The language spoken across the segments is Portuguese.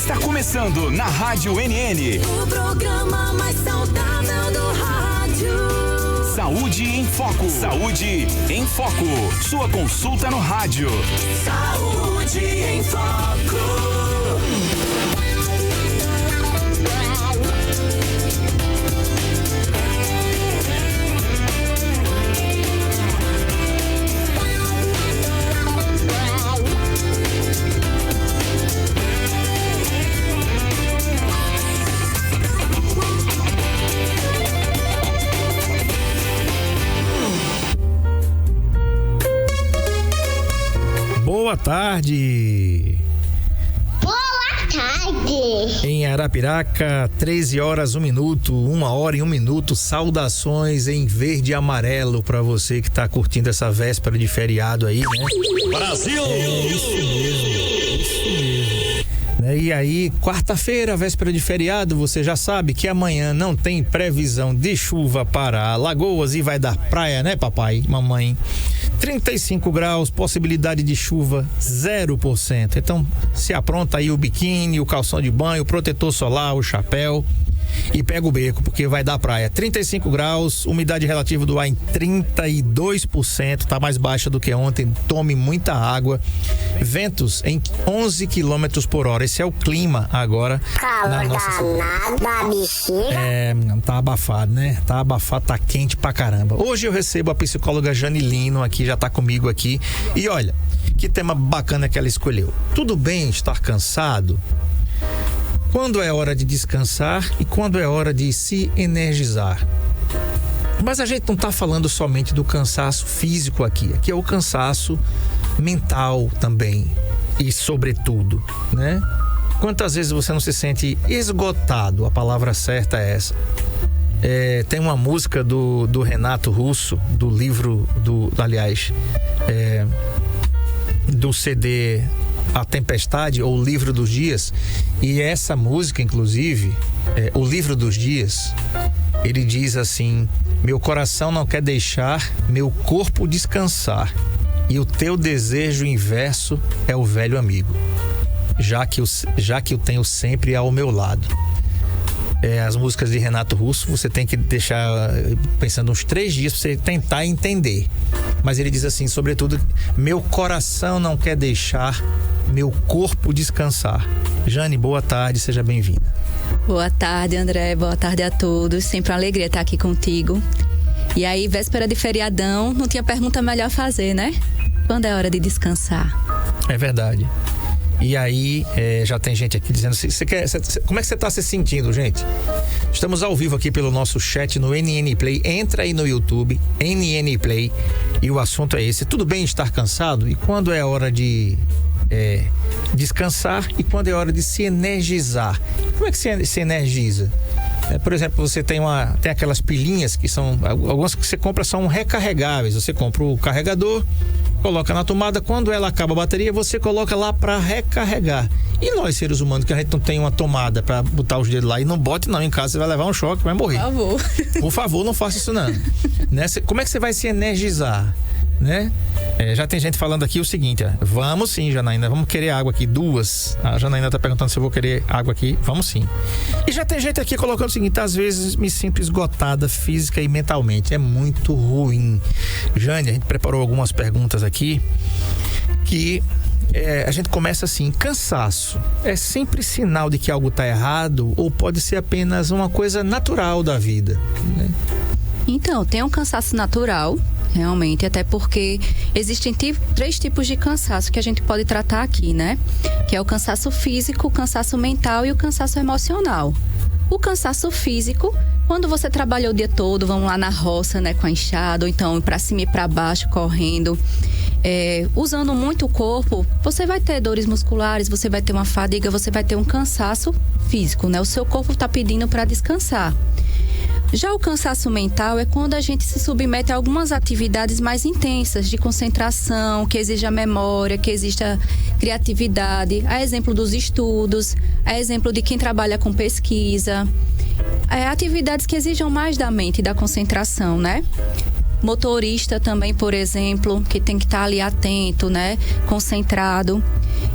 Está começando na Rádio NN. O programa mais saudável do rádio. Saúde em Foco. Saúde em Foco. Sua consulta no rádio. Saúde em Foco. Boa tarde. Boa tarde. Em Arapiraca, 13 horas, 1 minuto, 1 hora e 1 minuto. Saudações em verde e amarelo para você que tá curtindo essa véspera de feriado aí, né? Brasil! Isso mesmo. E aí, quarta-feira, véspera de feriado, você já sabe que amanhã não tem previsão de chuva para Alagoas e vai dar praia, né, papai, mamãe? 35 graus, possibilidade de chuva 0%. Então, se apronta aí o biquíni, o calção de banho, o protetor solar, o chapéu e pega o beco, porque vai dar praia. 35 graus, umidade relativa do ar em 32%, tá mais baixa do que ontem. Tome muita água. Ventos em 11 km por hora. Esse é o clima agora. Calor danado, bexiga. Tá abafado, né? Tá abafado, tá quente pra caramba. Hoje eu recebo a psicóloga Janilino aqui, já tá comigo aqui. E olha, que tema bacana que ela escolheu. Tudo bem estar cansado? Quando é hora de descansar e quando é hora de se energizar. Mas a gente não está falando somente do cansaço físico aqui é o cansaço mental também e sobretudo, né? Quantas vezes você não se sente esgotado? A palavra certa é essa. Tem uma música do Renato Russo, do livro do CD A Tempestade, ou O Livro dos Dias, e essa música, inclusive, O Livro dos Dias, ele diz assim: meu coração não quer deixar meu corpo descansar, e o teu desejo inverso é o velho amigo, já que eu tenho sempre ao meu lado. As músicas de Renato Russo, você tem que deixar pensando uns 3 dias para você tentar entender. Mas ele diz assim, sobretudo, meu coração não quer deixar meu corpo descansar. Jane, boa tarde, seja bem-vinda. Boa tarde, André, boa tarde a todos. Sempre uma alegria estar aqui contigo. E aí, véspera de feriadão, não tinha pergunta melhor a fazer, né? Quando é hora de descansar? É verdade. E aí, já tem gente aqui dizendo, como é que você está se sentindo, gente? Estamos ao vivo aqui pelo nosso chat no NN Play. Entra aí no YouTube, NN Play, e o assunto é esse. Tudo bem estar cansado? E quando é hora de descansar e quando é hora de se energizar? Como é que se energiza? Por exemplo, você tem aquelas pilhinhas que são, algumas que você compra são recarregáveis. Você compra o carregador, coloca na tomada, quando ela acaba a bateria, você coloca lá para recarregar. E nós, seres humanos, que a gente não tem uma tomada para botar os dedos lá, e não bote não, em casa você vai levar um choque, vai morrer. Por favor. Por favor, não faça isso não. Né? Como é que você vai se energizar? Né? Já tem gente falando aqui o seguinte, vamos sim, Janaína, vamos querer água aqui, 2. A Janaína tá perguntando se eu vou querer água aqui, vamos sim. E já tem gente aqui colocando o seguinte, às vezes me sinto esgotada física e mentalmente, é muito ruim. Jane, a gente preparou algumas perguntas aqui que a gente começa assim: cansaço é sempre sinal de que algo tá errado ou pode ser apenas uma coisa natural da vida, né? Então, tem um cansaço natural, realmente, até porque existem 3 tipos de cansaço que a gente pode tratar aqui, né? Que é o cansaço físico, o cansaço mental e o cansaço emocional. O cansaço físico, quando você trabalhou o dia todo, vamos lá na roça, né, com a enxada, ou então para cima e para baixo, correndo, usando muito o corpo, você vai ter dores musculares, você vai ter uma fadiga, você vai ter um cansaço físico, né? O seu corpo está pedindo para descansar. Já o cansaço mental é quando a gente se submete a algumas atividades mais intensas de concentração, que exija memória, que exija criatividade, a exemplo dos estudos, a exemplo de quem trabalha com pesquisa, atividades que exijam mais da mente e da concentração, né? motorista também, por exemplo, que tem que estar ali atento, né? Concentrado.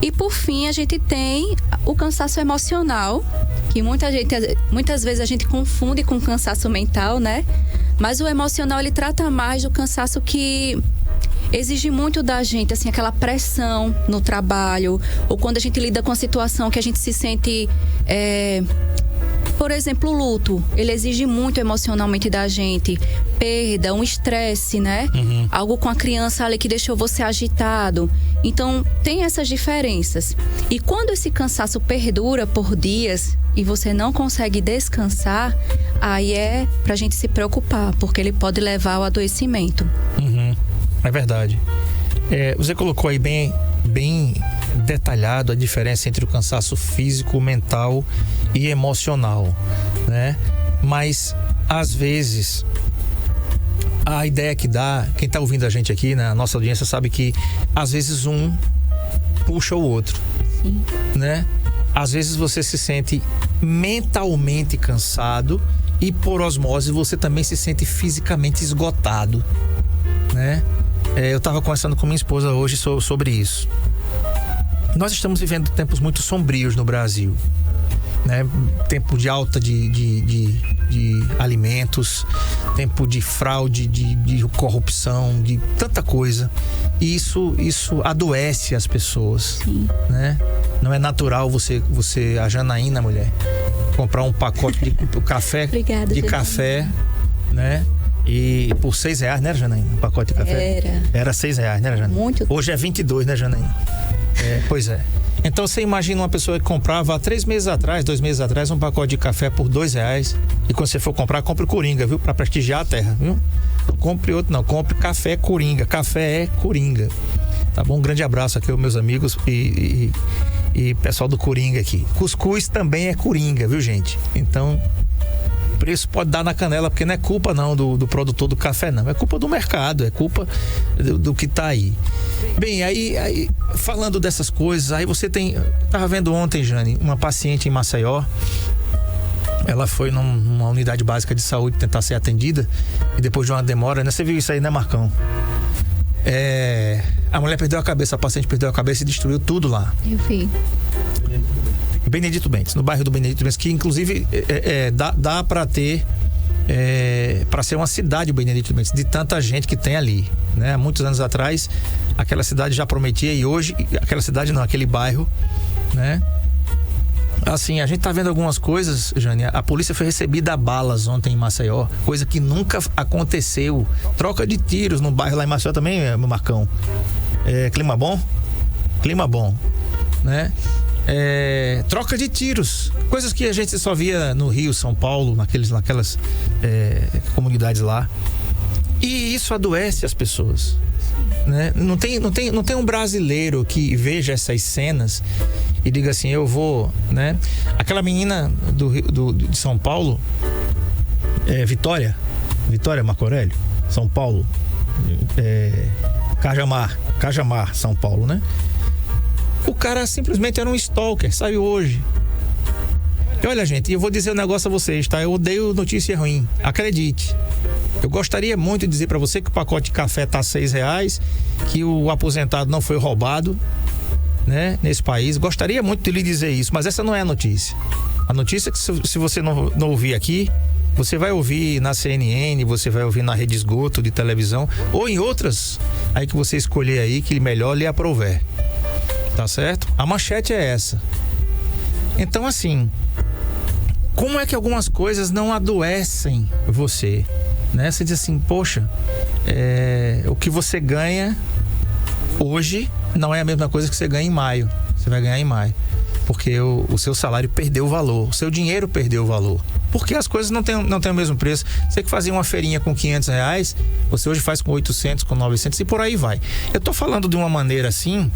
E por fim, a gente tem o cansaço emocional, que muitas vezes a gente confunde com cansaço mental, né? Mas o emocional, ele trata mais do cansaço que exige muito da gente, assim, aquela pressão no trabalho, ou quando a gente lida com a situação que a gente se sente... Por exemplo, o luto, ele exige muito emocionalmente da gente. Perda, um estresse, né? Algo com a criança ali que deixou você agitado. Então, tem essas diferenças. E quando esse cansaço perdura por dias e você não consegue descansar, aí é pra gente se preocupar, porque ele pode levar ao adoecimento. É verdade. Você colocou aí bem detalhado a diferença entre o cansaço físico, mental e emocional, né? Mas às vezes a ideia que dá, quem está ouvindo a gente aqui, na nossa audiência, sabe que às vezes um puxa o outro. Sim. Né? Às vezes você se sente mentalmente cansado e por osmose você também se sente fisicamente esgotado, né? Eu estava conversando com minha esposa hoje sobre isso. Nós estamos vivendo tempos muito sombrios no Brasil, né? Tempo de alta de alimentos, tempo de fraude, de corrupção, de tanta coisa. E isso adoece as pessoas. Sim. Né? Não é natural você, a Janaína, mulher, comprar um pacote de café. Obrigada, de café, né? E por R$6, né, Janaína? Um pacote de café? Era R$6, né, Janaína? Muito. Hoje é 22, né, Janaína? Pois é. Então você imagina uma pessoa que comprava há 2 meses atrás, um pacote de café por R$2. E quando você for comprar, compre Coringa, viu? Pra prestigiar a terra, viu? Não compre outro, não. Compre café Coringa. Café é Coringa. Tá bom? Um grande abraço aqui aos meus amigos e pessoal do Coringa aqui. Cuscuz também é Coringa, viu, gente? Então, o preço pode dar na canela, porque não é culpa não do produtor do café, não. É culpa do mercado, é culpa do que tá aí. Bem, aí falando dessas coisas, aí você tem... Tava vendo ontem, Jane, uma paciente em Maceió. Ela foi numa unidade básica de saúde tentar ser atendida e depois de uma demora, né? Você viu isso aí, né, Marcão? A mulher perdeu a cabeça, a paciente perdeu a cabeça e destruiu tudo lá. Eu vi. Benedito Bentes, no bairro do Benedito Bentes, que inclusive dá para ter, para ser uma cidade o Benedito Bentes, de tanta gente que tem ali, né? Há muitos anos atrás, aquela cidade já prometia e hoje, aquela cidade não, aquele bairro, né? Assim, a gente tá vendo algumas coisas, Jane. A polícia foi recebida a balas ontem em Maceió, coisa que nunca aconteceu. Troca de tiros no bairro lá em Maceió também, Marcão. Clima bom? Clima bom, né? Troca de tiros, coisas que a gente só via no Rio, São Paulo, naquelas comunidades lá. E isso adoece as pessoas, né? Não tem um brasileiro que veja essas cenas e diga assim, eu vou, né? Aquela menina de São Paulo, Vitória Marco Aurélio, São Paulo, Cajamar, São Paulo, né? O cara simplesmente era um stalker, saiu hoje. E olha, gente, eu vou dizer um negócio a vocês, tá? Eu odeio notícia ruim, acredite. Eu gostaria muito de dizer pra você que o pacote de café tá R$6, que o aposentado não foi roubado, né? Nesse país. Gostaria muito de lhe dizer isso, mas essa não é a notícia. A notícia é que se você não ouvir aqui, você vai ouvir na CNN, você vai ouvir na rede esgoto de televisão, ou em outras aí que você escolher aí, que melhor lhe aprouver. Tá certo? A manchete é essa. Então, assim, como é que algumas coisas não adoecem você, né? Você diz assim, poxa, o que você ganha hoje não é a mesma coisa que você ganha em maio. Você vai ganhar em maio, porque o seu salário perdeu o valor, o seu dinheiro perdeu o valor, porque as coisas não tem o mesmo preço. Você que fazia uma feirinha com R$500, você hoje faz com 800, com 900 e por aí vai. Eu tô falando de uma maneira assim,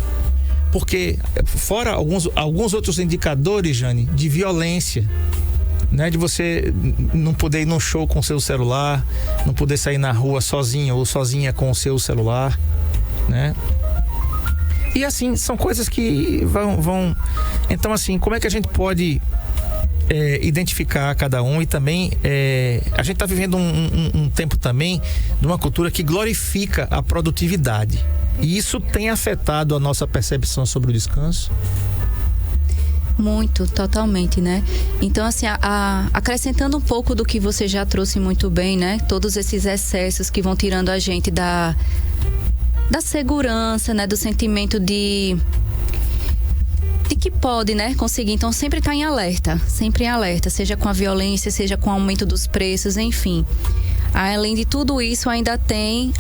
porque fora alguns outros indicadores, Jane, de violência, né? De você não poder ir no show com o seu celular, não poder sair na rua sozinho ou sozinha com o seu celular, né? E assim, são coisas que vão... Então assim, como é que a gente pode identificar cada um e também a gente está vivendo um tempo também de uma cultura que glorifica a produtividade. E isso tem afetado a nossa percepção sobre o descanso? Muito, totalmente, né? Então, assim, acrescentando um pouco do que você já trouxe muito bem, né? Todos esses excessos que vão tirando a gente da segurança, né? Do sentimento de que pode, né? Conseguir. Então, sempre tá em alerta, seja com a violência, seja com o aumento dos preços, enfim. Além de tudo isso, ainda tem...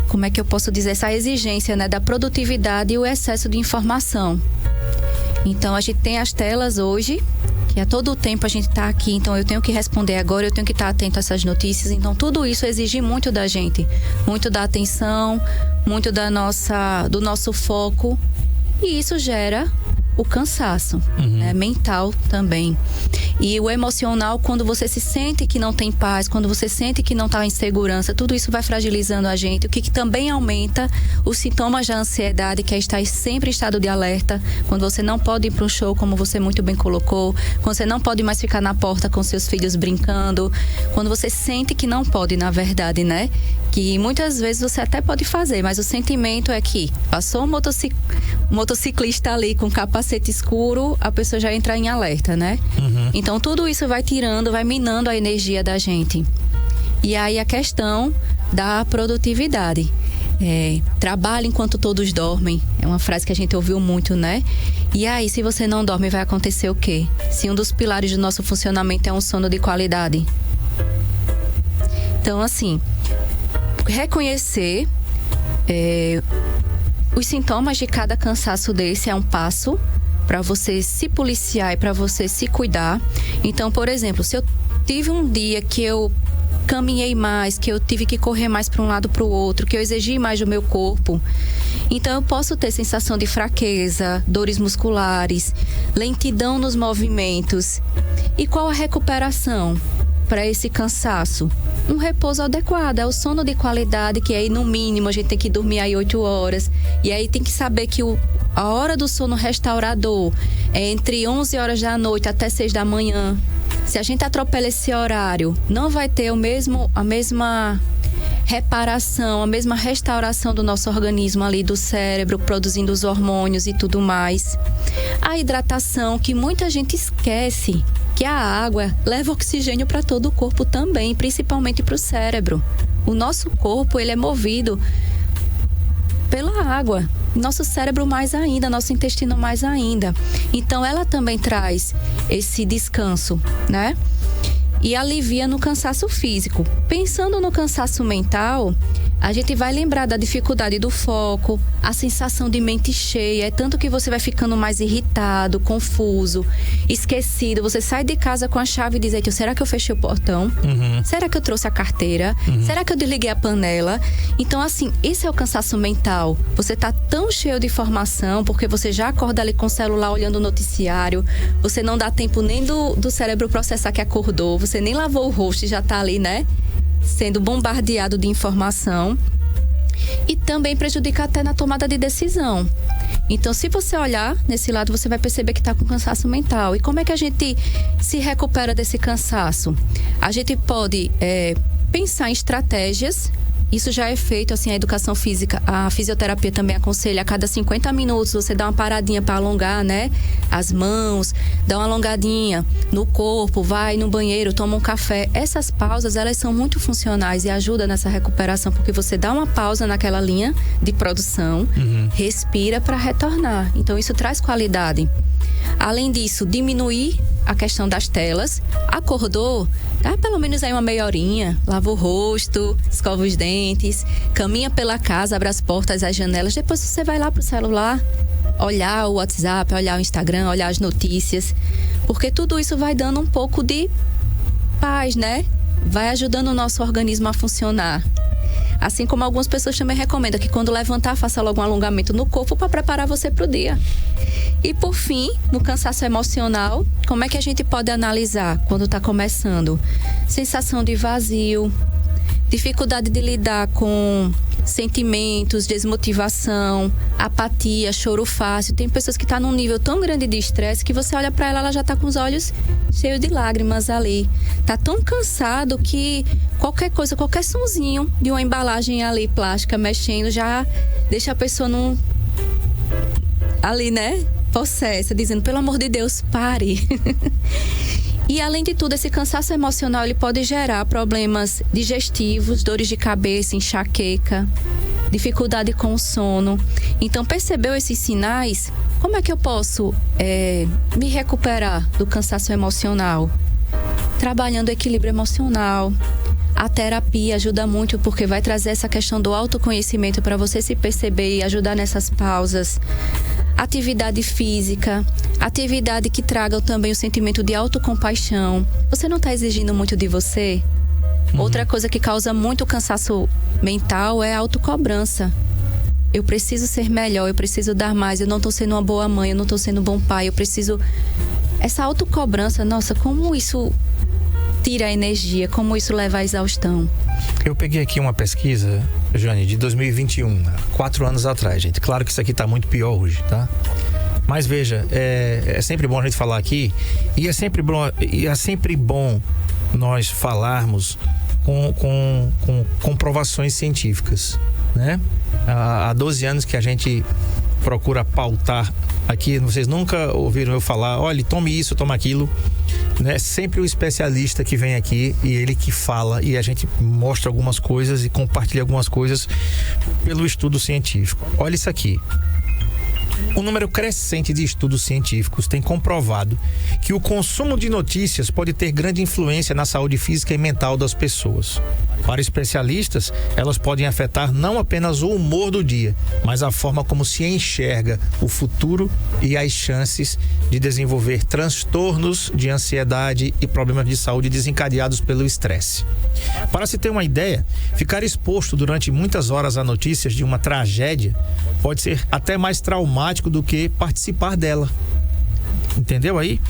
como é que eu posso dizer, essa exigência, né, da produtividade e o excesso de informação. Então, a gente tem as telas hoje, que a todo tempo a gente está aqui, então eu tenho que responder agora, eu tenho que estar atento a essas notícias. Então, tudo isso exige muito da gente, muito da atenção, muito do nosso foco, e isso gera o cansaço, né, mental também. E o emocional, quando você se sente que não tem paz, quando você sente que não está em segurança, tudo isso vai fragilizando a gente, o que também aumenta os sintomas da ansiedade, que é estar sempre em estado de alerta, quando você não pode ir para um show, como você muito bem colocou, quando você não pode mais ficar na porta com seus filhos brincando, quando você sente que não pode, na verdade, né? Que muitas vezes você até pode fazer, mas o sentimento é que passou um motociclista ali com capacete escuro, a pessoa já entra em alerta, né? Então tudo isso vai tirando, vai minando a energia da gente. E aí a questão da produtividade. Trabalha enquanto todos dormem. É uma frase que a gente ouviu muito, né? E aí, se você não dorme, vai acontecer o quê? Se um dos pilares do nosso funcionamento é um sono de qualidade. Então, assim, reconhecer os sintomas de cada cansaço desse é um passo para você se policiar e para você se cuidar. Então, por exemplo, se eu tive um dia que eu caminhei mais, que eu tive que correr mais para um lado para o outro, que eu exigi mais do meu corpo, então eu posso ter sensação de fraqueza, dores musculares, lentidão nos movimentos. E qual a recuperação para esse cansaço? Um repouso adequado, é o sono de qualidade, que aí no mínimo a gente tem que dormir aí 8 horas. E aí tem que saber que a hora do sono restaurador é entre 11 horas da noite até 6 da manhã. Se a gente atropela esse horário, não vai ter a mesma reparação, a mesma restauração do nosso organismo ali, do cérebro, produzindo os hormônios e tudo mais. A hidratação, que muita gente esquece, que a água leva oxigênio para todo o corpo também, principalmente para o cérebro. O nosso corpo, ele é movido pela água. Nosso cérebro mais ainda, nosso intestino mais ainda. Então, ela também traz esse descanso, né? E alivia no cansaço físico. Pensando no cansaço mental, a gente vai lembrar da dificuldade do foco, a sensação de mente cheia, é tanto que você vai ficando mais irritado, confuso, esquecido. Você sai de casa com a chave e diz: será que eu fechei o portão? Será que eu trouxe a carteira? Será que eu desliguei a panela? Então, assim, esse é o cansaço mental. Você tá tão cheio de informação, porque você já acorda ali com o celular olhando o noticiário, você não dá tempo nem do cérebro processar que acordou, você nem lavou o rosto e já tá ali, né? Sendo bombardeado de informação, e também prejudica até na tomada de decisão. Então, se você olhar nesse lado, você vai perceber que está com cansaço mental. E como é que a gente se recupera desse cansaço? A gente pode pensar em estratégias. Isso já é feito, assim, a educação física, a fisioterapia também aconselha a cada 50 minutos você dá uma paradinha para alongar, né? As mãos, dá uma alongadinha no corpo, vai no banheiro, toma um café. Essas pausas, elas são muito funcionais e ajudam nessa recuperação, porque você dá uma pausa naquela linha de produção, respira para retornar. Então, isso traz qualidade. Além disso, diminuir a questão das telas. Acordou, dá pelo menos aí uma meia horinha, lava o rosto, escova os dentes, caminha pela casa, abre as portas, as janelas. Depois você vai lá pro celular, olhar o WhatsApp, olhar o Instagram, olhar as notícias, porque tudo isso vai dando um pouco de paz, né? Vai ajudando o nosso organismo a funcionar. Assim como algumas pessoas também recomendam que quando levantar, faça logo um alongamento no corpo para preparar você para o dia. E por fim, no cansaço emocional, como é que a gente pode analisar quando está começando? Sensação de vazio, dificuldade de lidar com sentimentos, desmotivação, apatia, choro fácil. Tem pessoas que estão num nível tão grande de estresse que você olha para ela, ela já está com os olhos cheios de lágrimas ali. Tá tão cansado que qualquer coisa, qualquer sonzinho de uma embalagem ali plástica mexendo já deixa a pessoa ali, né? Possessa, dizendo, pelo amor de Deus, pare. E além de tudo, esse cansaço emocional ele pode gerar problemas digestivos, dores de cabeça, enxaqueca, dificuldade com o sono. Então, percebeu esses sinais? Como é que eu posso me recuperar do cansaço emocional? Trabalhando o equilíbrio emocional. A terapia ajuda muito porque vai trazer essa questão do autoconhecimento para você se perceber e ajudar nessas pausas. Atividade física, atividade que traga também o sentimento de autocompaixão. Você não está exigindo muito de você? Outra coisa que causa muito cansaço mental é a autocobrança. Eu preciso ser melhor, eu preciso dar mais, eu não estou sendo uma boa mãe, eu não estou sendo um bom pai, eu preciso... Essa autocobrança, nossa, como isso tira a energia, como isso leva à exaustão. Eu peguei aqui uma pesquisa, Jane, de 2021, 4 anos atrás, gente. Claro que isso aqui tá muito pior hoje, tá? Mas veja, é sempre bom a gente falar aqui e é sempre bom nós falarmos com comprovações científicas, né? Há 12 anos que a gente procura pautar aqui, vocês nunca ouviram eu falar, olha, tome isso, tome aquilo, né? Sempre o especialista que vem aqui e ele que fala e a gente mostra algumas coisas e compartilha algumas coisas pelo estudo científico. Olha isso aqui. Um número crescente de estudos científicos tem comprovado que o consumo de notícias pode ter grande influência na saúde física e mental das pessoas. Para especialistas, elas podem afetar não apenas o humor do dia, mas a forma como se enxerga o futuro e as chances de desenvolver transtornos de ansiedade e problemas de saúde desencadeados pelo estresse. Para se ter uma ideia, ficar exposto durante muitas horas a notícias de uma tragédia pode ser até mais traumático do que participar dela. Entendeu aí?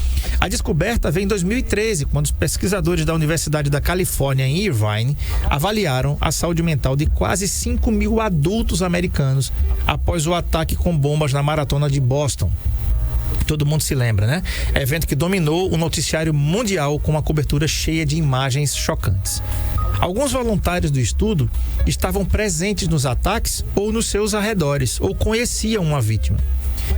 A descoberta veio em 2013, quando os pesquisadores da Universidade da Califórnia, em Irvine, avaliaram a saúde mental de quase 5 mil adultos americanos após o ataque com bombas na maratona de Boston. Todo mundo se lembra, né? Evento que dominou o noticiário mundial com uma cobertura cheia de imagens chocantes. Alguns voluntários do estudo estavam presentes nos ataques ou nos seus arredores, ou conheciam uma vítima.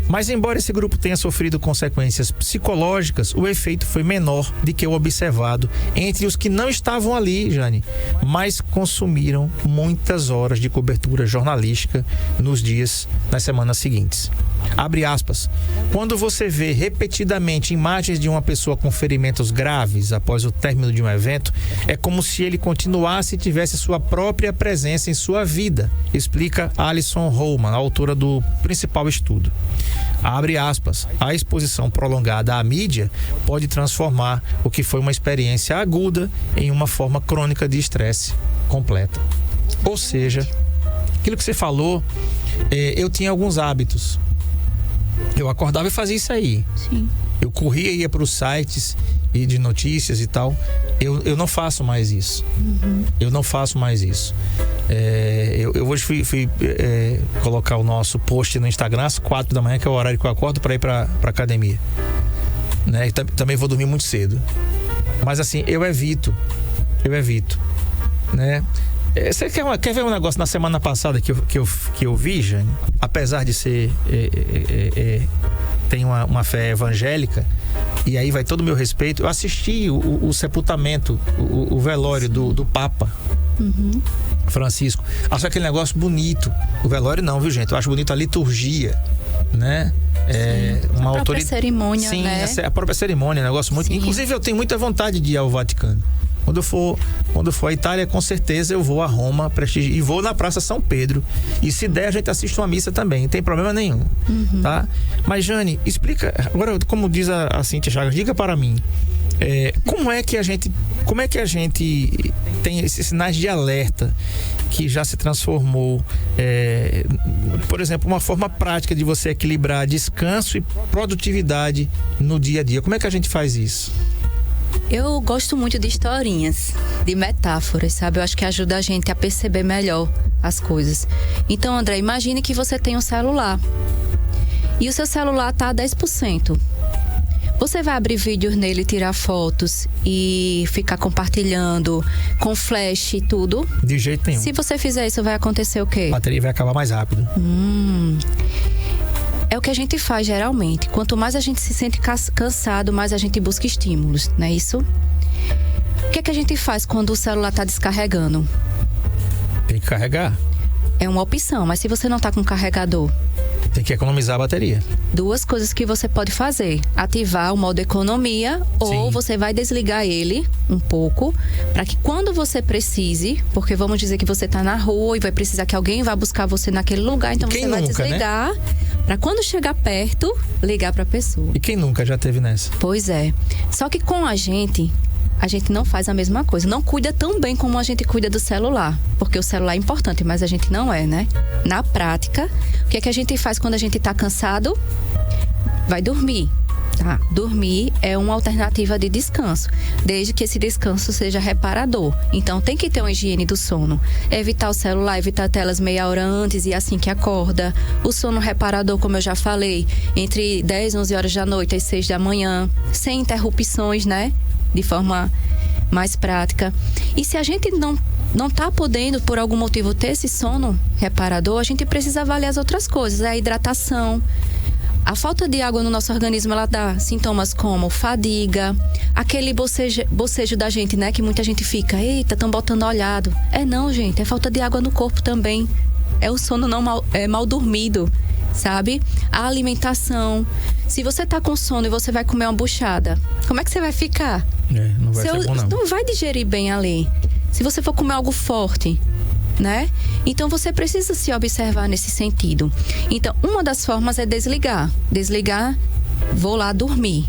Mas embora esse grupo tenha sofrido consequências psicológicas, o efeito foi menor do que o observado entre os que não estavam ali, Jane, mas consumiram muitas horas de cobertura jornalística nas semanas seguintes. Abre aspas. Quando você vê repetidamente imagens de uma pessoa com ferimentos graves após o término de um evento, é como se ele continuasse e tivesse sua própria presença em sua vida, explica Alison Holman, a autora do principal estudo. Abre aspas. A exposição prolongada à mídia pode transformar o que foi uma experiência aguda em uma forma crônica de estresse completa. Ou seja, aquilo que você falou, eu tinha alguns hábitos. Eu acordava e fazia isso aí. Sim. Eu corria e ia para os sites e de notícias e tal. Eu não faço mais isso. Eu não faço mais isso. Eu hoje fui colocar o nosso post no Instagram às 4 da manhã, que é o horário que eu acordo para ir para academia, né? E também vou dormir muito cedo. Mas assim, eu evito, né? Você quer ver um negócio na semana passada que eu vi, Jane? Apesar de ser tem uma fé evangélica, e aí vai todo o meu respeito, eu assisti o sepultamento, o velório do Papa Francisco. Acho aquele negócio bonito. O velório não, viu, gente? Eu acho bonito a liturgia, né? Uma própria cerimônia, sim, né? A própria cerimônia, é um negócio muito... Sim. Inclusive, eu tenho muita vontade de ir ao Vaticano. Quando eu for à Itália, com certeza eu vou a Roma e vou na Praça São Pedro. E se der, a gente assiste uma missa também, não tem problema nenhum, tá? Mas, Jane, explica, agora, como diz a Cíntia Chagas, diga para mim, como é que a gente tem esses sinais de alerta que já se transformou, por exemplo, uma forma prática de você equilibrar descanso e produtividade no dia a dia? Como é que a gente faz isso? Eu gosto muito de historinhas, de metáforas, sabe? Eu acho que ajuda a gente a perceber melhor as coisas. Então, André, imagine que você tem um celular e o seu celular tá a 10%. Você vai abrir vídeos nele, tirar fotos e ficar compartilhando com flash e tudo? De jeito nenhum. Se você fizer isso, vai acontecer o quê? A bateria vai acabar mais rápido. É o que a gente faz geralmente. Quanto mais a gente se sente cansado, mais a gente busca estímulos, não é isso? O que é que a gente faz quando o celular está descarregando? Tem que carregar. É uma opção, mas se você não está com carregador? Tem que economizar a bateria. 2 coisas que você pode fazer: ativar o modo economia, ou você vai desligar ele um pouco, para que quando você precise, porque vamos dizer que você está na rua e vai precisar que alguém vá buscar você naquele lugar, então você vai desligar, né? Para quando chegar perto, ligar para a pessoa. E quem nunca já teve nessa? Pois é. Só que com a gente não faz a mesma coisa. Não cuida tão bem como a gente cuida do celular. Porque o celular é importante, mas a gente não é, né? Na prática, o que é que a gente faz quando a gente tá cansado? Vai dormir. Tá? Dormir é uma alternativa de descanso, desde que esse descanso seja reparador. Então tem que ter uma higiene do sono. Evitar o celular, evitar telas meia hora antes e assim que acorda. O sono reparador, como eu já falei, entre 10, 11 horas da noite às 6 da manhã, sem interrupções, né? De forma mais prática. E se a gente não tá podendo, por algum motivo, ter esse sono reparador, a gente precisa avaliar as outras coisas. A hidratação. A falta de água no nosso organismo, ela dá sintomas como fadiga, aquele bocejo da gente, né? Que muita gente fica, eita, estão botando olhado. Não, gente, é falta de água no corpo também. É o sono mal dormido, sabe? A alimentação. Se você tá com sono e você vai comer uma buchada, como é que você vai ficar? Não vai ser bom, não. Não vai digerir bem ali. Se você for comer algo forte, né? Então você precisa se observar nesse sentido. Então, uma das formas é desligar. Desligar, vou lá dormir.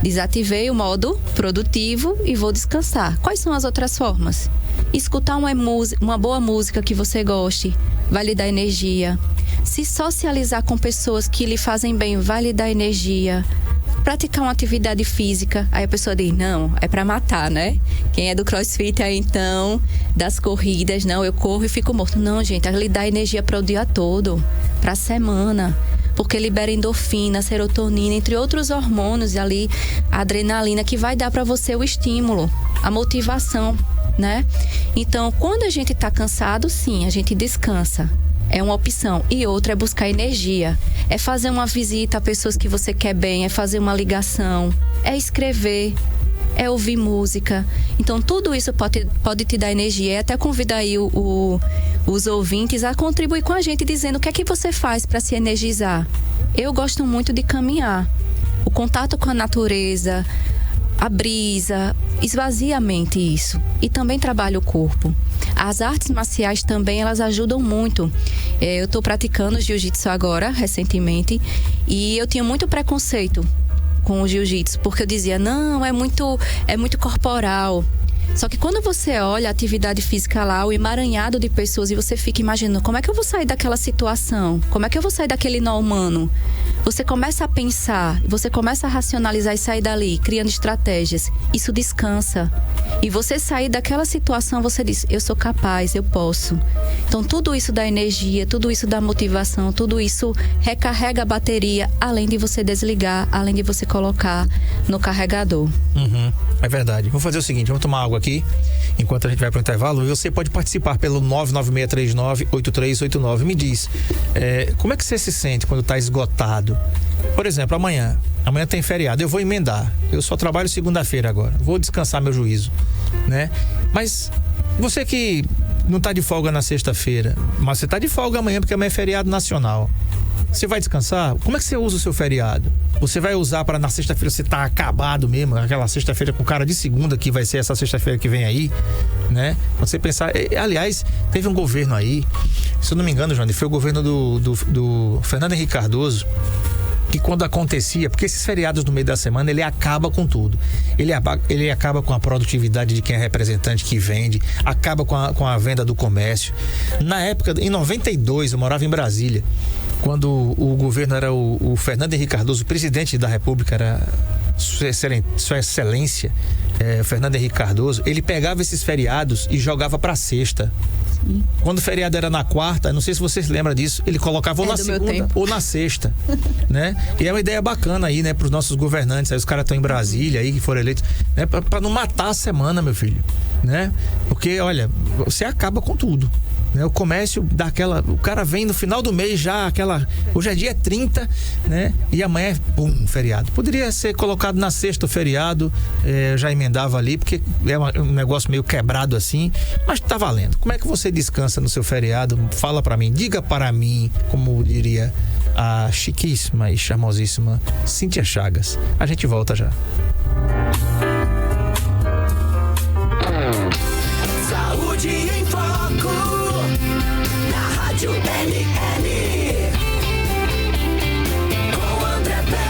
Desativei o modo produtivo e vou descansar. Quais são as outras formas? Escutar uma boa música que você goste, vai lhe dar energia. Se socializar com pessoas que lhe fazem bem, vai lhe dar energia. Praticar uma atividade física, aí a pessoa diz, não, é pra matar, né? Quem é do crossfit aí então, das corridas, não, eu corro e fico morto. Não, gente, ele dá energia para o dia todo, pra semana, porque libera endorfina, serotonina, entre outros hormônios ali, a adrenalina, que vai dar para você o estímulo, a motivação, né? Então, quando a gente tá cansado, sim, a gente descansa. É uma opção. E outra é buscar energia. É fazer uma visita a pessoas que você quer bem, é fazer uma ligação, é escrever, é ouvir música. Então, tudo isso pode te dar energia. É até convidar aí os ouvintes a contribuir com a gente, dizendo o que é que você faz para se energizar. Eu gosto muito de caminhar. O contato com a natureza, a brisa, esvazia a mente isso. E também trabalha o corpo. As artes marciais também, elas ajudam muito. Eu estou praticando jiu-jitsu agora, recentemente, e eu tinha muito preconceito com o jiu-jitsu, porque eu dizia, não, é muito corporal. Só que quando você olha a atividade física lá, o emaranhado de pessoas, e você fica imaginando, como é que eu vou sair daquela situação? Como é que eu vou sair daquele nó humano? Você começa a pensar, você começa a racionalizar e sair dali, criando estratégias. Isso descansa. E você sair daquela situação, você diz, eu sou capaz, eu posso. Então tudo isso dá energia, tudo isso dá motivação, tudo isso recarrega a bateria, além de você desligar, além de você colocar no carregador. É verdade. Vamos fazer o seguinte, vamos tomar água aqui, enquanto a gente vai para o intervalo, e você pode participar pelo 99639-8389. Me diz, como é que você se sente quando está esgotado? Por exemplo, amanhã tem feriado, eu vou emendar. Eu só trabalho segunda-feira agora, vou descansar meu juízo, né? Mas você que não está de folga na sexta-feira, mas você está de folga amanhã porque amanhã é feriado nacional. Você vai descansar? Como é que você usa o seu feriado? Você vai usar para na sexta-feira você tá acabado mesmo, aquela sexta-feira com cara de segunda que vai ser essa sexta-feira que vem aí, né? Quando você pensar, aliás, teve um governo aí, se eu não me engano, Johnny, foi o governo do Fernando Henrique Cardoso, que quando acontecia, porque esses feriados no meio da semana, ele acaba com tudo. Ele acaba com a produtividade de quem é representante, que vende, acaba com a venda do comércio. Na época, em 92, eu morava em Brasília, quando o governo era o Fernando Henrique Cardoso, o presidente da República era Sua Excelência, Fernando Henrique Cardoso, ele pegava esses feriados e jogava pra sexta. Sim. Quando o feriado era na quarta, não sei se vocês lembram disso, ele colocava ou na segunda ou na sexta, né? E é uma ideia bacana aí, né, pros nossos governantes, aí os caras estão em Brasília aí, que foram eleitos, né, pra não matar a semana, meu filho, né? Porque, olha, você acaba com tudo. O comércio dá aquela... O cara vem no final do mês já, hoje é dia 30, né? E amanhã é, pum, feriado. Poderia ser colocado na sexta o feriado, já emendava ali, porque é um negócio meio quebrado assim, mas tá valendo. Como é que você descansa no seu feriado? Fala pra mim, diga para mim, como diria a chiquíssima e charmosíssima Cíntia Chagas. A gente volta já. Saúde em Foco, na Rádio LL, com André Pepe.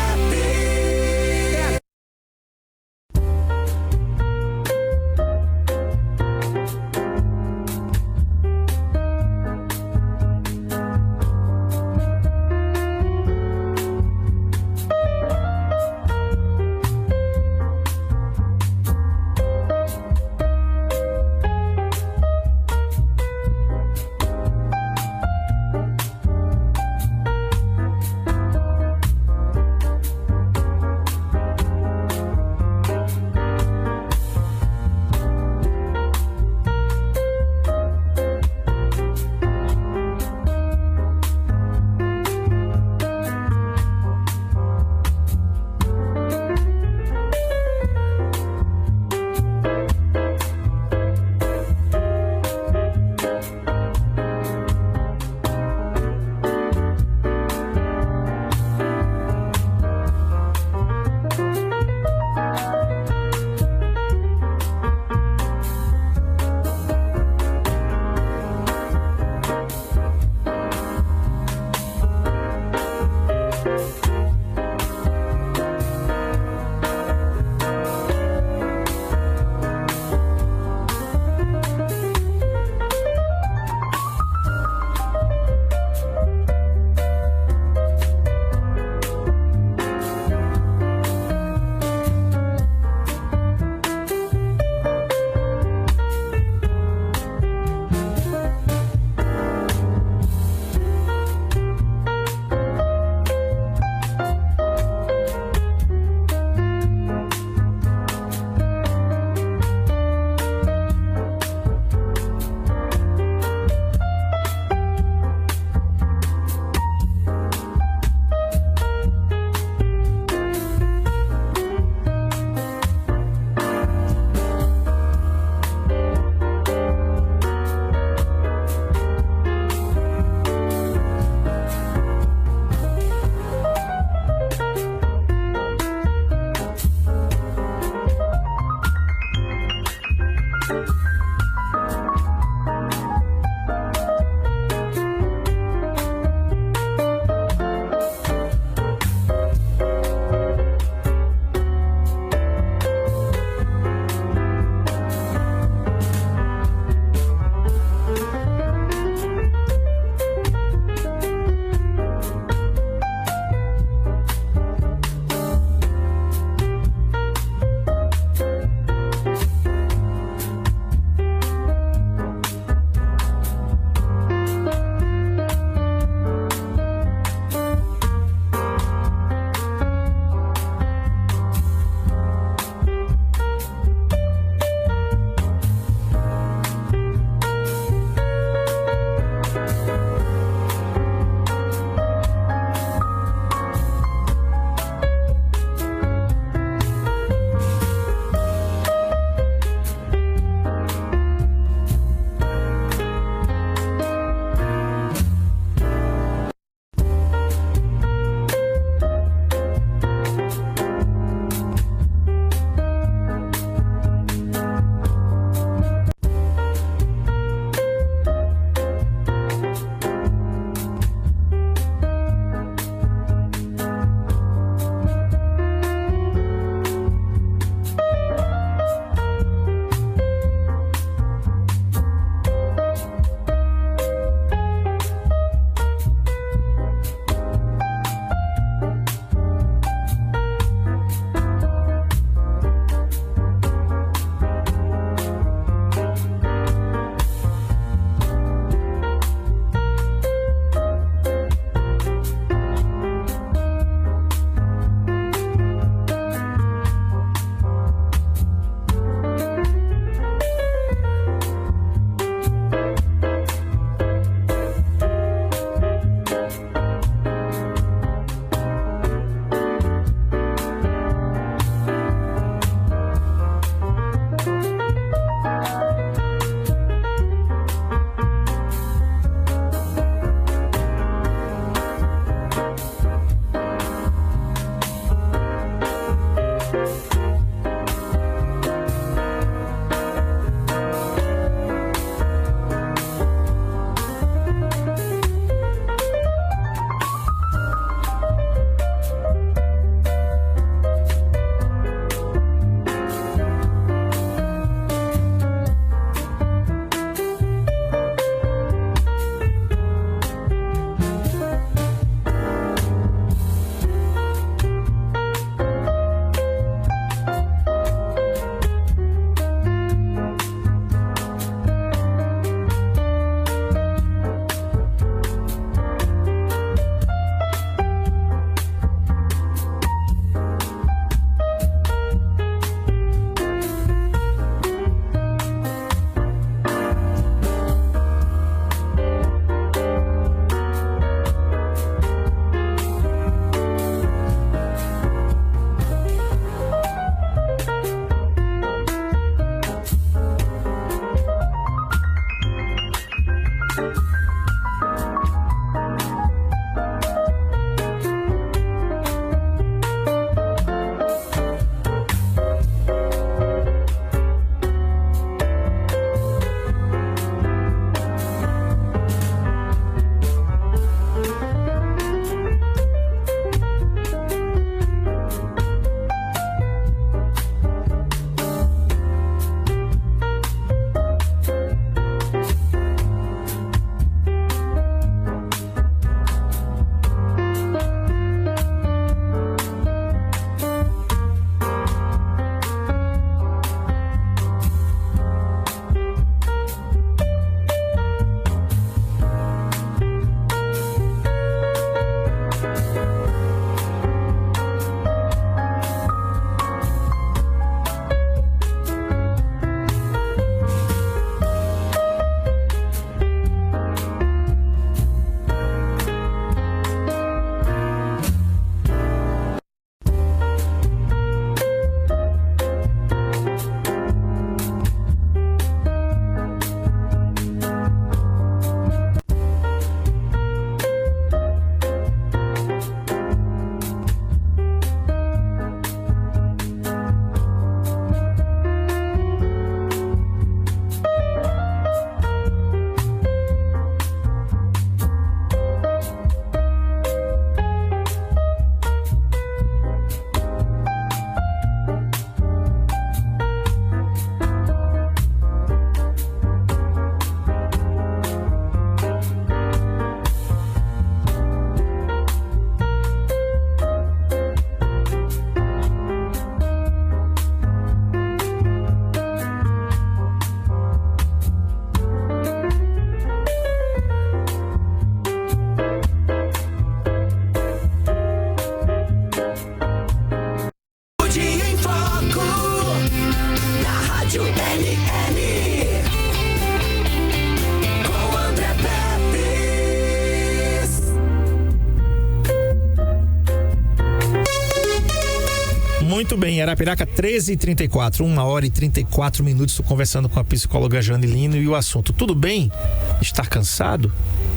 Muito bem, Arapiraca 13h34, 1h34, estou conversando com a psicóloga Jane Lino e o assunto: tudo bem estar cansado?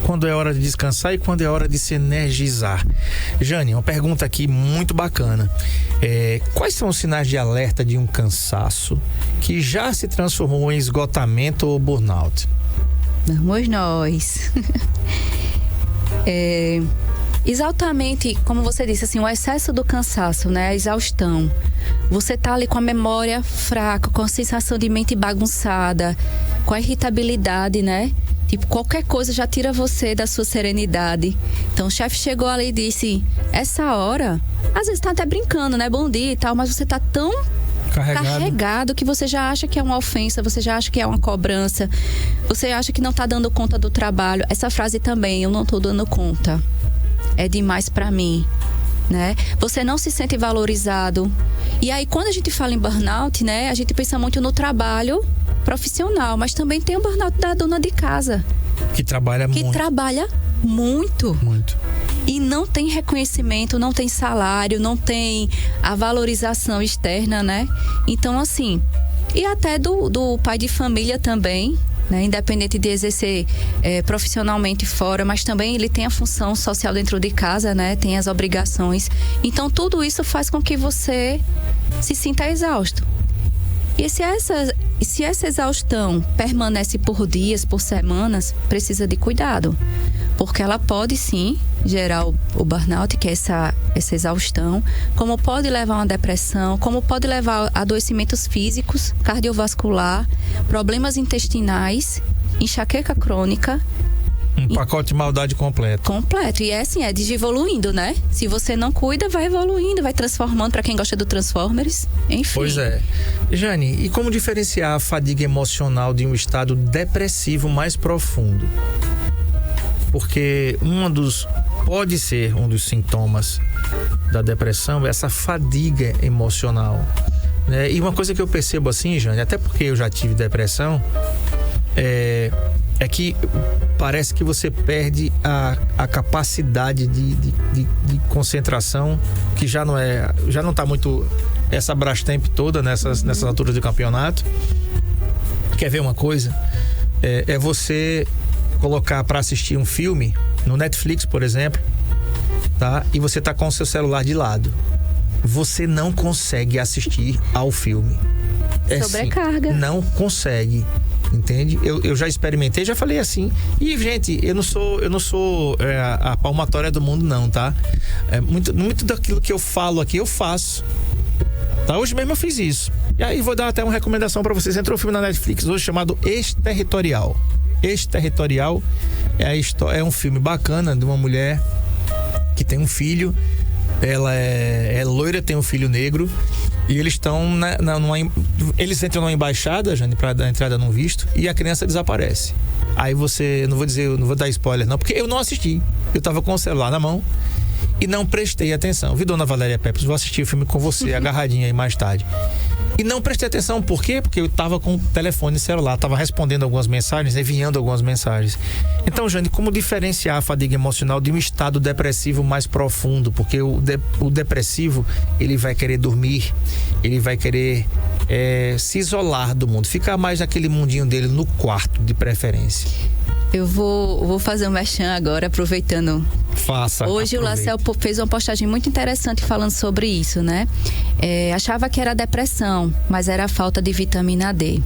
Quando é hora de descansar e quando é hora de se energizar? Jane, uma pergunta aqui muito bacana. Quais são os sinais de alerta de um cansaço que já se transformou em esgotamento ou burnout? Vamos nós. Exatamente como você disse, assim, o excesso do cansaço, né? A exaustão. Você tá ali com a memória fraca, com a sensação de mente bagunçada, com a irritabilidade, né? Tipo, qualquer coisa já tira você da sua serenidade. Então o chefe chegou ali e disse: essa hora, às vezes tá até brincando, né? Bom dia e tal, mas você tá tão carregado que você já acha que é uma ofensa, você já acha que é uma cobrança, você acha que não tá dando conta do trabalho. Essa frase também: eu não tô dando conta, é demais pra mim, né? Você não se sente valorizado. E aí, quando a gente fala em burnout, né, a gente pensa muito no trabalho profissional, mas também tem o burnout da dona de casa, que trabalha muito muito e não tem reconhecimento, não tem salário, não tem a valorização externa, né? Então, assim, e até do pai de família também, né? Independente de exercer profissionalmente fora, mas também ele tem a função social dentro de casa, né? Tem as obrigações. Então, tudo isso faz com que você se sinta exausto. E se essa exaustão permanece por dias, por semanas, precisa de cuidado. Porque ela pode sim gerar o burnout, que é essa exaustão, como pode levar a uma depressão, como pode levar a adoecimentos físicos, cardiovascular, problemas intestinais, enxaqueca crônica. Um pacote de maldade completo. Completo. E é assim, é desevoluindo, né? Se você não cuida, vai evoluindo, vai transformando, para quem gosta do Transformers, enfim. Pois é. Jane, e como diferenciar a fadiga emocional de um estado depressivo mais profundo? Porque pode ser um dos sintomas da depressão essa fadiga emocional, né? E uma coisa que eu percebo assim, Jane, até porque eu já tive depressão, é que parece que você perde a capacidade de concentração, que já não tá muito essa Brastemp toda nessas alturas do campeonato. Quer ver uma coisa? É você colocar para assistir um filme no Netflix, por exemplo, tá? E você tá com o seu celular de lado. Você não consegue assistir ao filme. Sobrecarga. Assim, não consegue. Entende? Eu já experimentei, já falei assim. E, gente, eu não sou a palmatória do mundo, não, tá? Muito daquilo que eu falo aqui, eu faço. Tá? Hoje mesmo eu fiz isso. E aí vou dar até uma recomendação pra vocês. Entrou um filme na Netflix hoje chamado Exterritorial. Exterritorial é um filme bacana de uma mulher que tem um filho. Ela é loira, tem um filho negro. E eles estão eles entram numa embaixada, Jane, para dar entrada num visto, e a criança desaparece. Aí não vou dar spoiler não, porque eu não assisti. Eu tava com o celular na mão e não prestei atenção. Vi, dona Valéria Pepes, vou assistir o filme com você, agarradinha aí mais tarde. E não prestei atenção, por quê? Porque eu tava com o telefone celular, tava respondendo algumas mensagens, enviando algumas mensagens. Então, Jane, como diferenciar a fadiga emocional de um estado depressivo mais profundo? Porque o depressivo, ele vai querer dormir, ele vai querer se isolar do mundo, ficar mais naquele mundinho dele, no quarto, de preferência. Eu vou fazer um merchan agora, aproveitando. Faça. Hoje o Lacel fez uma postagem muito interessante falando sobre isso, né? Achava que era depressão, mas era a falta de vitamina D.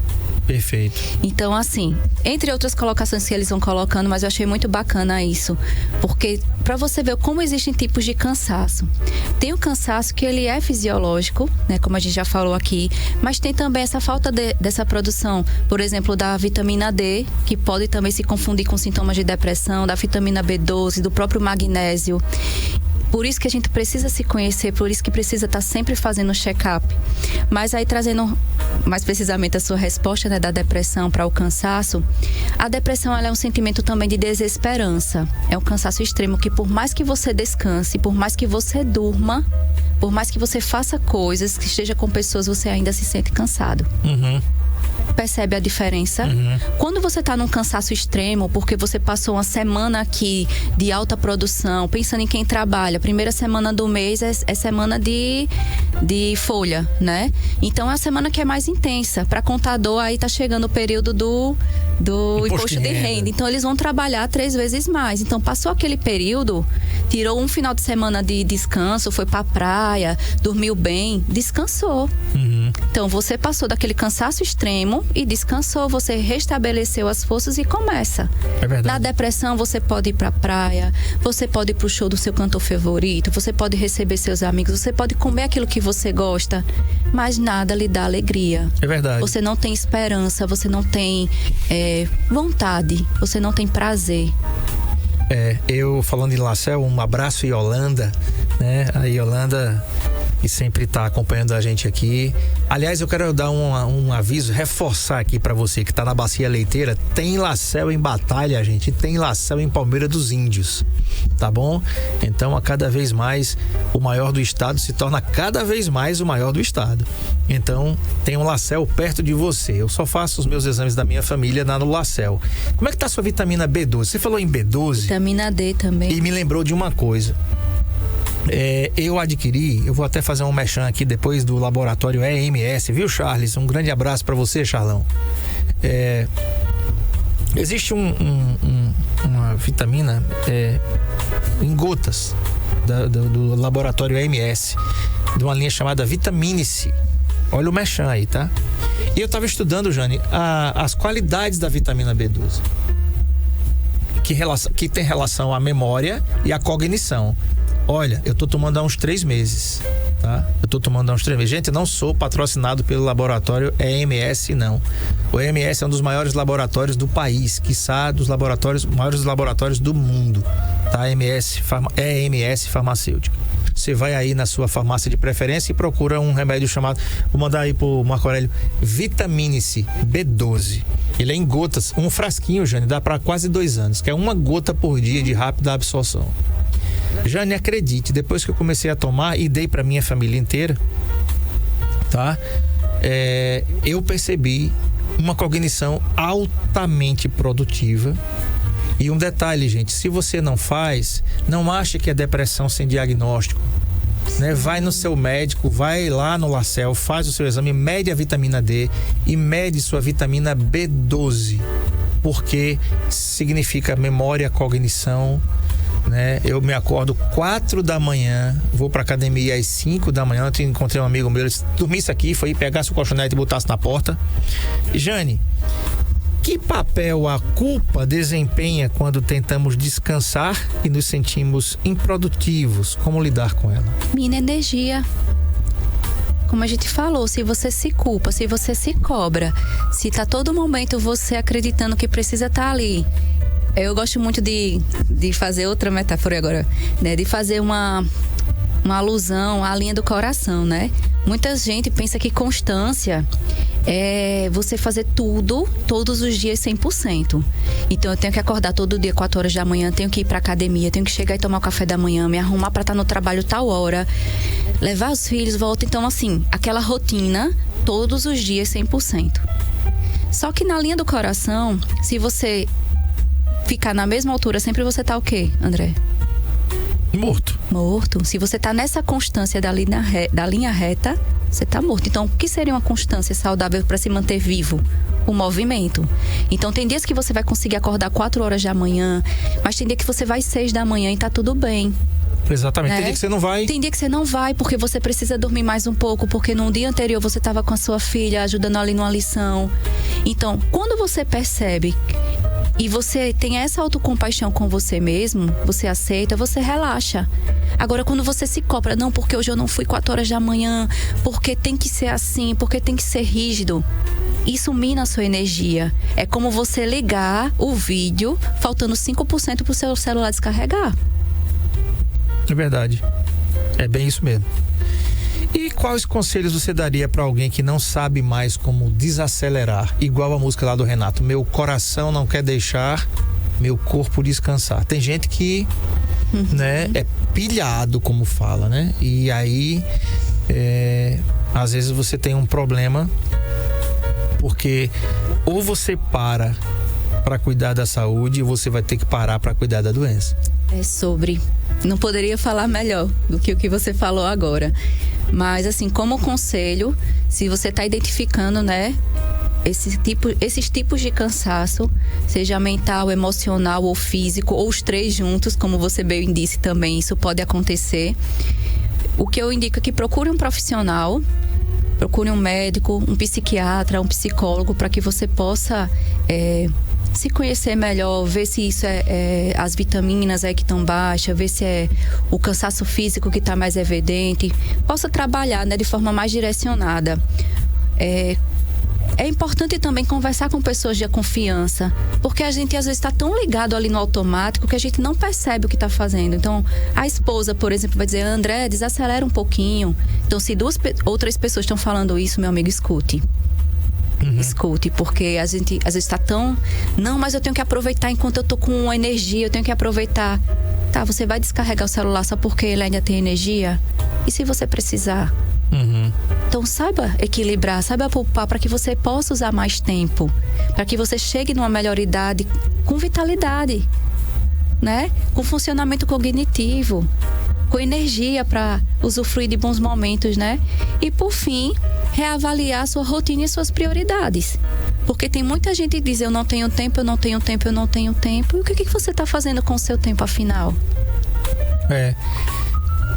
Perfeito. Então, assim, entre outras colocações que eles vão colocando, mas eu achei muito bacana isso, porque para você ver como existem tipos de cansaço. Tem o cansaço que ele é fisiológico, né, como a gente já falou aqui, mas tem também essa falta dessa produção, por exemplo, da vitamina D, que pode também se confundir com sintomas de depressão, da vitamina B12, do próprio magnésio. Por isso que a gente precisa se conhecer, por isso que precisa estar sempre fazendo um check-up. Mas aí, trazendo mais precisamente a sua resposta, né, da depressão para o cansaço, a depressão ela é um sentimento também de desesperança. É um cansaço extremo que, por mais que você descanse, por mais que você durma, por mais que você faça coisas, que esteja com pessoas, você ainda se sente cansado. Uhum. percebe a diferença. Quando você está num cansaço extremo, porque você passou uma semana aqui de alta produção, pensando em quem trabalha, primeira semana do mês é semana de folha, né? Então é a semana que é mais intensa. Para contador, aí tá chegando o período do imposto de renda. Então eles vão trabalhar 3 vezes mais. Então passou aquele período, tirou um final de semana de descanso, foi pra praia, dormiu bem, descansou. Então você passou daquele cansaço extremo e descansou, você restabeleceu as forças e começa. É verdade. Na depressão você pode ir pra praia, você pode ir pro show do seu cantor favorito, você pode receber seus amigos, você pode comer aquilo que você gosta, mas nada lhe dá alegria. É verdade. Você não tem esperança, você não tem vontade, você não tem prazer. Eu falando em Lacel, um abraço Yolanda, né? A Yolanda que sempre está acompanhando a gente aqui. Aliás, eu quero dar um aviso, reforçar aqui para você que está na Bacia Leiteira, tem Lacel em Batalha, gente, tem Lacel em Palmeira dos Índios, tá bom? Então, a cada vez mais, o maior do estado se torna cada vez mais o maior do estado. Então, tem um Lacel perto de você. Eu só faço os meus exames da minha família no Lacel. Como é que tá a sua vitamina B12? Você falou em B12? Vitamina D também. E me lembrou de uma coisa. Eu adquiri, eu vou até fazer um merchan aqui depois do laboratório EMS, viu, Charles? Um grande abraço para você, Charlão. Existe uma vitamina em gotas do laboratório EMS, de uma linha chamada Vitamine-C. Olha o merchan aí, tá? E eu estava estudando, Jane, as qualidades da vitamina B12. Que tem relação à memória e à cognição. Olha, eu tô tomando há uns 3 meses, tá? Gente, eu não sou patrocinado pelo laboratório EMS, não. O EMS é um dos maiores laboratórios do país, quiçá dos maiores laboratórios do mundo, tá? EMS Farmacêutica. Você vai aí na sua farmácia de preferência e procura um remédio chamado, vou mandar aí pro Marco Aurélio, Vitamine-C B12. Ele é em gotas, um frasquinho, Jane, dá para quase 2 anos, que é 1 gota por dia de rápida absorção. Jane, acredite, depois que eu comecei a tomar e dei para minha família inteira, tá? Eu percebi uma cognição altamente produtiva. E um detalhe, gente, se você não faz, não ache que é depressão sem diagnóstico, né? Vai no seu médico, vai lá no Lacel, faz o seu exame, mede a vitamina D e mede sua vitamina B12, porque significa memória, cognição, né? Eu me acordo 4 da manhã, vou pra academia às 5 da manhã. Eu encontrei um amigo meu, ele disse, dormisse aqui, foi pegasse o colchonete e botasse na porta. E Jane, que papel a culpa desempenha quando tentamos descansar e nos sentimos improdutivos? Como lidar com ela? Minha energia. Como a gente falou, se você se culpa, se você se cobra, se tá todo momento você acreditando que precisa estar ali. Eu gosto muito de fazer outra metáfora agora, né? De fazer uma alusão à linha do coração, né? Muita gente pensa que constância é você fazer tudo, todos os dias 100%. Então eu tenho que acordar todo dia 4 horas da manhã, tenho que ir pra academia, tenho que chegar e tomar o café da manhã, me arrumar pra estar no trabalho tal hora, levar os filhos, volta. Então assim, aquela rotina, todos os dias 100%. Só que na linha do coração, se você ficar na mesma altura, sempre você tá o quê, André? Morto. Se você tá nessa constância da linha reta, você tá morto. Então, o que seria uma constância saudável para se manter vivo? O movimento. Então, tem dias que você vai conseguir acordar 4 horas da manhã, mas tem dia que você vai 6 da manhã e tá tudo bem. Exatamente. Tem dia que você não vai. Tem dia que você não vai porque você precisa dormir mais um pouco, porque no dia anterior você estava com a sua filha ajudando ali numa lição. Então, quando você percebe e você tem essa autocompaixão com você mesmo, você aceita, você relaxa. Agora, quando você se cobra, não, porque hoje eu não fui 4 horas da manhã, porque tem que ser assim, porque tem que ser rígido, isso mina a sua energia. É como você ligar o vídeo faltando 5% pro seu celular descarregar. É verdade. É bem isso mesmo. E quais conselhos você daria para alguém que não sabe mais como desacelerar? Igual a música lá do Renato, meu coração não quer deixar meu corpo descansar. Tem gente que né, é pilhado, como fala, né? E aí às vezes você tem um problema Porque ou você para cuidar da saúde, ou você vai ter que parar para cuidar da doença. Não poderia falar melhor do que o que você falou agora. Mas, assim, como conselho, se você está identificando, né, esses tipos de cansaço, seja mental, emocional ou físico, ou os três juntos, como você bem disse também, isso pode acontecer. O que eu indico é que procure um profissional, procure um médico, um psiquiatra, um psicólogo, para que você possa se conhecer melhor, ver se isso é as vitaminas que estão baixas, ver se é o cansaço físico que está mais evidente, possa trabalhar, né, de forma mais direcionada. É importante também conversar com pessoas de confiança, porque a gente às vezes está tão ligado ali no automático que a gente não percebe o que está fazendo. Então, a esposa, por exemplo, vai dizer: André, desacelera um pouquinho. Então, se outras pessoas estão falando isso, meu amigo, escute. Escute, porque a gente às vezes está tão... Não, mas eu tenho que aproveitar enquanto eu tô com energia, eu tenho que aproveitar. Tá, você vai descarregar o celular só porque ele ainda tem energia? E se você precisar? Então, saiba equilibrar, saiba poupar para que você possa usar mais tempo, para que você chegue numa melhor idade com vitalidade, né? Com funcionamento cognitivo, com energia para usufruir de bons momentos, né? E, por fim, reavaliar a sua rotina e suas prioridades. Porque tem muita gente que diz: eu não tenho tempo, eu não tenho tempo, eu não tenho tempo. E o que você está fazendo com o seu tempo, afinal?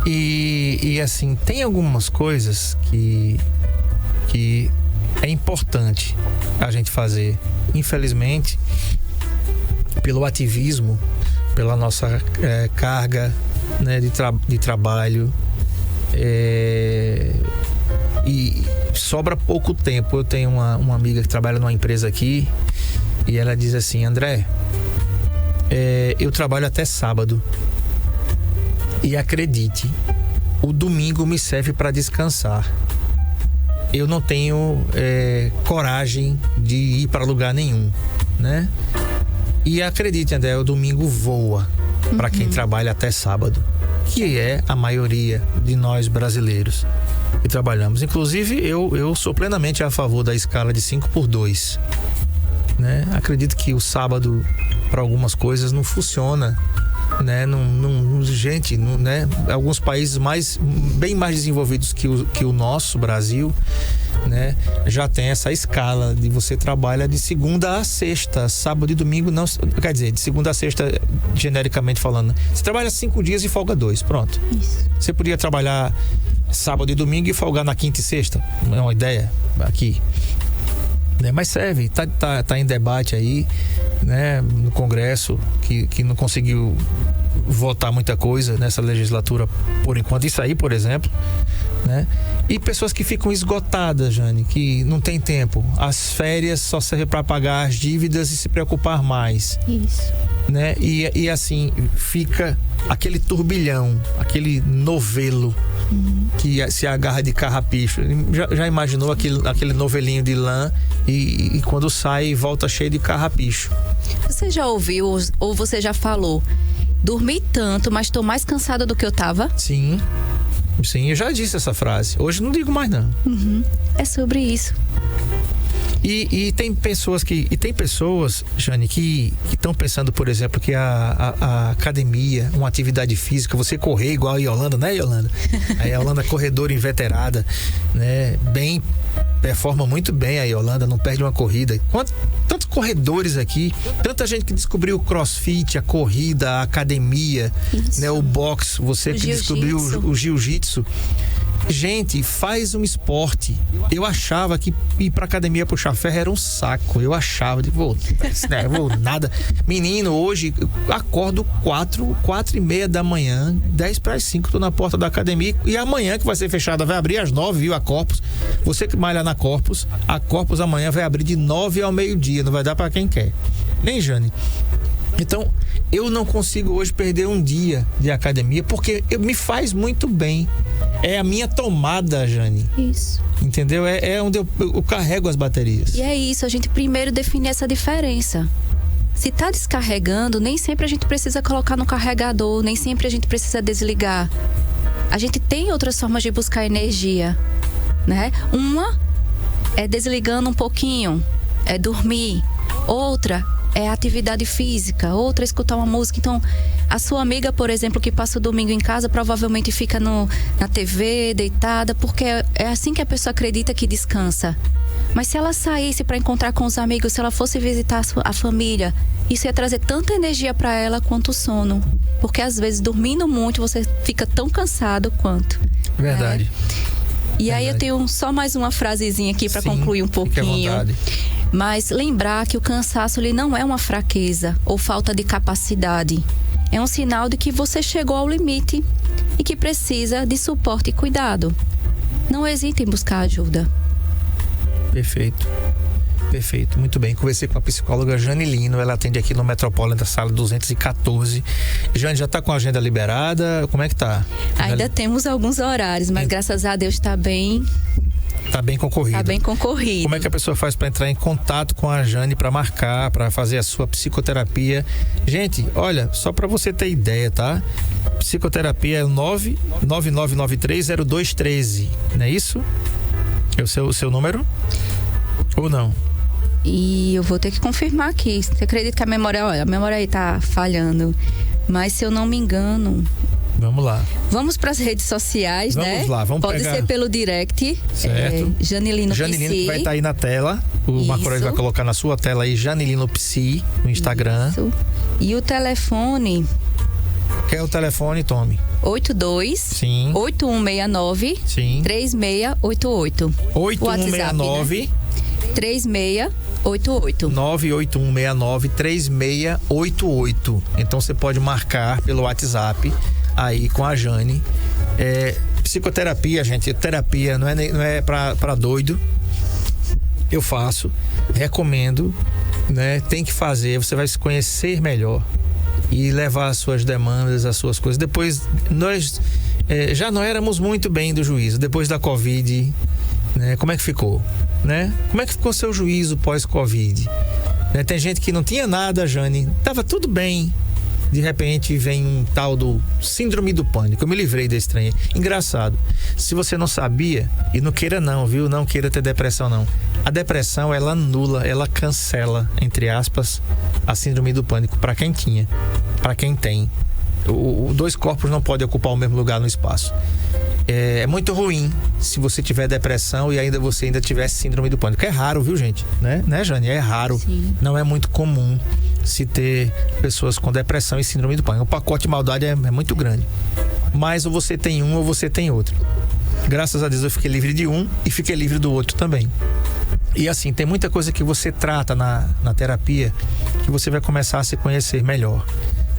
E assim, tem algumas coisas que é importante a gente fazer. Infelizmente, pelo ativismo, pela nossa carga, né, de trabalho, e sobra pouco tempo. Eu tenho uma amiga que trabalha numa empresa aqui e ela diz assim: André, eu trabalho até sábado. E acredite, o domingo me serve para descansar. Eu não tenho coragem de ir para lugar nenhum, né? E acredite, André, o domingo voa para quem trabalha até sábado, que é a maioria de nós brasileiros que trabalhamos. Inclusive, eu sou plenamente a favor da escala de 5x2, né? Acredito que o sábado, para algumas coisas, não funciona, né? Gente, né? Alguns países bem mais desenvolvidos que o nosso Brasil, né, já tem essa escala de você trabalha de segunda a sexta, sábado e domingo não, quer dizer, de segunda a sexta, genericamente falando, você trabalha 5 dias e folga 2, pronto. Isso. Você podia trabalhar sábado e domingo e folgar na quinta e sexta, não é uma ideia aqui, né? Mas serve, tá em debate aí, né, no Congresso, que não conseguiu votar muita coisa nessa legislatura por enquanto. Isso aí, por exemplo, né? E pessoas que ficam esgotadas, Jane, que não tem tempo. As férias só servem para pagar as dívidas e se preocupar mais. Isso. Né? E assim, fica aquele turbilhão, aquele novelo que se agarra de carrapicho. Já imaginou aquele novelinho de lã e quando sai volta cheio de carrapicho? Você já ouviu ou você já falou: dormi tanto, mas estou mais cansada do que eu estava? Sim, eu já disse essa frase. Hoje não digo mais não. É sobre isso. E tem pessoas, Jane, que estão pensando, por exemplo, que a academia, uma atividade física, você correr igual a Yolanda, né, Yolanda? A Yolanda corredora inveterada, né? Performa muito bem a Yolanda, não perde uma corrida. Tantos corredores aqui, tanta gente que descobriu o crossfit, a corrida, a academia, né, o boxe, você que descobriu o jiu-jitsu. Gente, faz um esporte. Eu achava que ir pra academia puxar ferro era um saco. Eu achava, vou nada. Menino, hoje eu acordo 4h30 da manhã, 10:45, tô na porta da academia. E amanhã, que vai ser fechada, vai abrir às 9, viu? A Corpus. Você que malha na Corpus, a Corpus amanhã vai abrir de 9 ao meio-dia. Não vai dar pra quem quer. Nem Jane. Então, eu não consigo hoje perder um dia de academia, porque me faz muito bem. É a minha tomada, Jane. Isso. Entendeu? É onde eu carrego as baterias. E é isso, a gente primeiro define essa diferença. Se tá descarregando, nem sempre a gente precisa colocar no carregador, nem sempre a gente precisa desligar. A gente tem outras formas de buscar energia, né? Uma é desligando um pouquinho, é dormir. Outra é atividade física, outra é escutar uma música. Então, a sua amiga, por exemplo, que passa o domingo em casa, provavelmente fica na TV, deitada, porque é assim que a pessoa acredita que descansa. Mas se ela saísse para encontrar com os amigos, se ela fosse visitar a família, isso ia trazer tanta energia para ela quanto o sono. Porque às vezes, dormindo muito, você fica tão cansado quanto. Verdade. E aí eu tenho só mais uma frasezinha aqui para concluir um pouquinho. Mas lembrar que o cansaço ele não é uma fraqueza ou falta de capacidade. É um sinal de que você chegou ao limite e que precisa de suporte e cuidado. Não hesite em buscar ajuda. Perfeito. Perfeito, muito bem. Conversei com a psicóloga Jane Lino, ela atende aqui no Metropolitan, sala 214. Jane, já está com a agenda liberada? Como é que tá? Ainda temos alguns horários, mas graças a Deus está bem... Tá bem concorrido. Tá bem concorrido. Como é que a pessoa faz para entrar em contato com a Jane, para marcar, para fazer a sua psicoterapia? Gente, olha, só para você ter ideia, tá? Psicoterapia é o 999930213, não é isso? É o seu número? Ou não? E eu vou ter que confirmar aqui. Você acredita que a memória aí tá falhando? Mas se eu não me engano... Vamos lá. Vamos para as redes sociais, vamos né? Vamos lá, vamos Pode pegar... ser pelo direct. Certo. Janilino que vai estar aí na tela. O Marco Aurélio vai colocar na sua tela aí, Janilino Psi, no Instagram. Isso. E o telefone... Quer o telefone, Tome? 82 Sim. 8169 Sim. 3688. 8169 3688. 981693688. Então você pode marcar pelo WhatsApp aí com a Jane. Psicoterapia, gente, terapia não é pra doido. Eu faço, recomendo, né? Tem que fazer, você vai se conhecer melhor e levar as suas demandas, as suas coisas. Depois, nós já não éramos muito bem do juízo, depois da Covid, né? Como é que ficou, né? Como é que ficou seu juízo pós-Covid? Né? Tem gente que não tinha nada, Jane, tava tudo bem. De repente vem um tal do síndrome do pânico. Eu me livrei desse trem. Engraçado. Se você não sabia, e não queira não, viu? Não queira ter depressão, não. A depressão, ela anula, ela cancela, entre aspas, a síndrome do pânico para quem tinha, para quem tem. Dois corpos não podem ocupar o mesmo lugar no espaço. É muito ruim se você tiver depressão e você ainda tiver síndrome do pânico. É raro, viu, gente? Né, Jane? É raro. Sim. Não é muito comum se ter pessoas com depressão e síndrome do pânico. O pacote de maldade é muito grande. Mas ou você tem um ou você tem outro. Graças a Deus eu fiquei livre de um e fiquei livre do outro também. E assim, tem muita coisa que você trata na terapia que você vai começar a se conhecer melhor.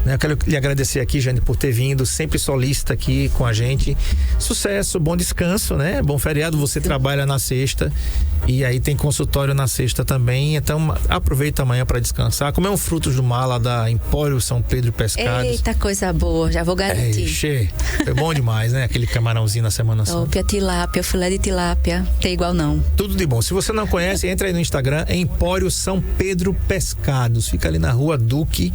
Eu quero lhe agradecer aqui, Jane, por ter vindo, sempre solícita aqui com a gente. Sucesso, bom descanso, né? Bom feriado, você trabalha na sexta e aí tem consultório na sexta também, então aproveita amanhã para descansar. Comer um frutos do mar lá da Empório São Pedro Pescados. Eita, coisa boa, já vou garantir. É bom demais, né? Aquele camarãozinho na Semana Santa. Tilápia, filé de tilápia, tem igual não. Tudo de bom. Se você não conhece, entra aí no Instagram, Empório São Pedro Pescados. Fica ali na Rua Duque,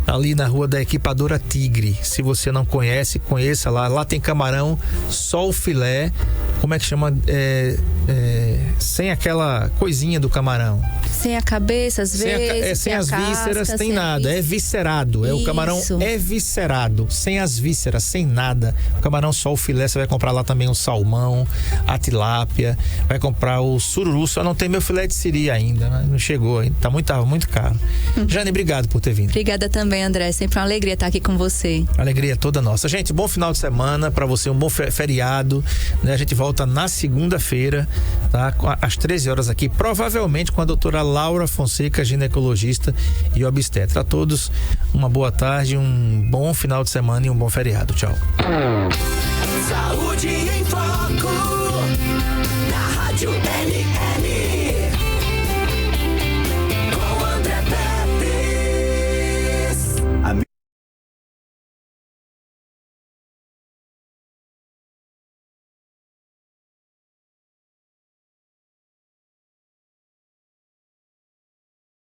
ali na Rua da Equipadora Tigre. Se você não conhece, conheça lá. Lá tem camarão, só o filé. Como é que chama? Sem aquela coisinha do camarão. Sem a cabeça, às vezes. Sem as vísceras, tem nada. É viscerado. O camarão é viscerado. Sem as vísceras, sem nada. O camarão, só o filé. Você vai comprar lá também o salmão, a tilápia. Vai comprar o sururu. Só não tem meu filé de siri ainda. Né? Não chegou ainda. Tava muito caro. Jane, obrigado por ter vindo. Obrigada também, André. Sempre uma alegria estar aqui com você. Alegria toda nossa. Gente, bom final de semana para você, um bom feriado, né? A gente volta na segunda-feira, tá? Às 13 horas aqui, provavelmente com a doutora Laura Fonseca, ginecologista e obstetra. A todos, uma boa tarde, um bom final de semana e um bom feriado. Tchau. Saúde em Foco, na Rádio NN.